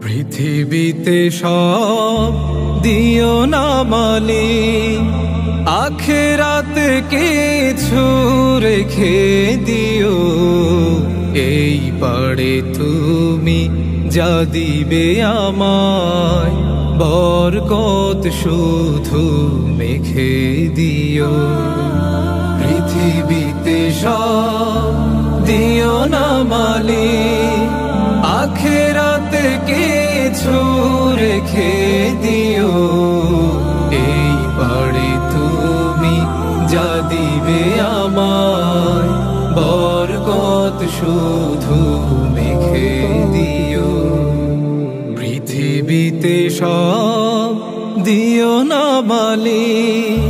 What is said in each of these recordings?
পৃথিবীতে সব দিও না মালিক, আখিরাতে কিছু রেখে দিও। এই পারে তুমি যা দিবে আমায়, বরকত শুধু মেখে দিও। পৃথিবীতে সব দিও না মালিক, আখিরাতে কিছু রেখে দিও। এই পারে তুমি যা দিবে আমায়, বরকত শুধু মেখে দিও। পৃথিবীতে সব দিও না মালিক,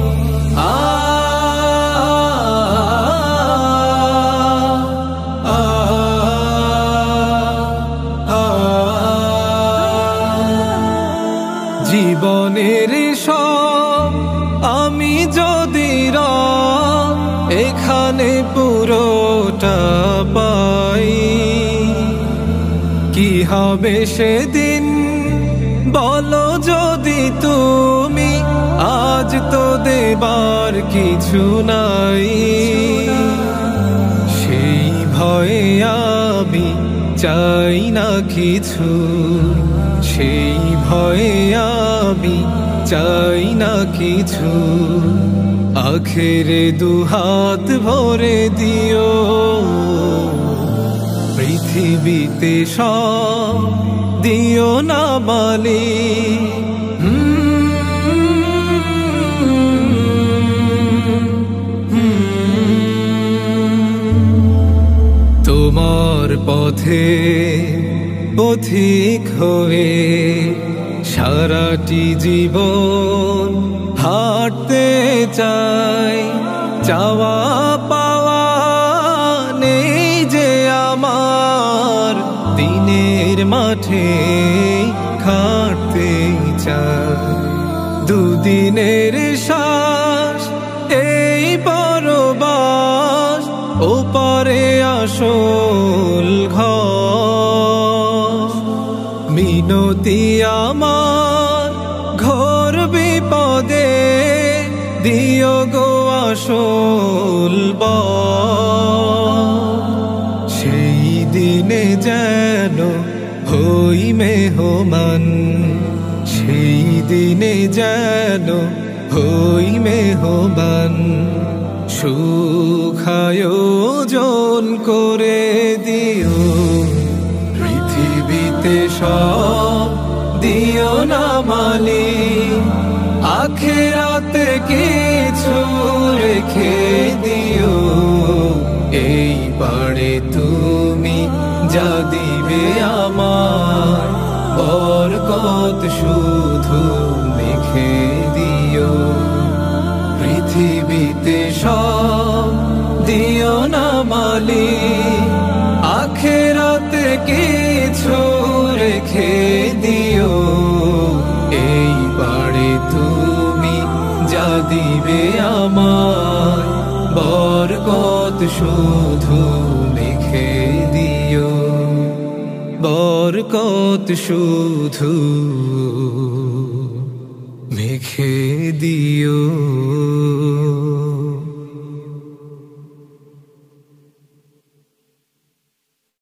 জীবনের সব আমি যদি এখানে পুরোটা পাই, কি হবে সেদিন বলো যদি তুমি, আজ তো দেবার কিছু নাই। সেই ভয়ে আমি চাই না কিছু, সেই ভয়ে আমি চাই না কিছু। আখেরে দুহাত ভরে দিও। পৃথিবীতে সব দিও না মালিক, তোমার পথে পথিক হয়ে সারাটি জীবন হাঁটতে চাই। চাওয়া পাওয়া নেই যে আমার, দিনের মাঠে খাটতে চাই। দুদিনের শ্বাস এই পরবাস, ওপারে আসল ঘর। মিনতি আমার ঘোর বিপদে, দিও গো আসল বর। সেই দিনে যেন হই মেহমান, সেই দিনে যেন হই মেহমান। সুখ আয়োজন করে দিও। পৃথিবীতে সব দিও না মালিক, আখিরাতে কিছু রেখে দিও। এই পারে তুমি যা দিবে আমায়, বরকত শুধু মেখে দিও। পৃথিবীতে সব দিও না মালিক, আখিরাতে কিছু রেখে দিও। এই পারে তুমি যা দিবে আমায়, বরকত শুধু মেখে দিও। বরকত শুধু মেখে দিও।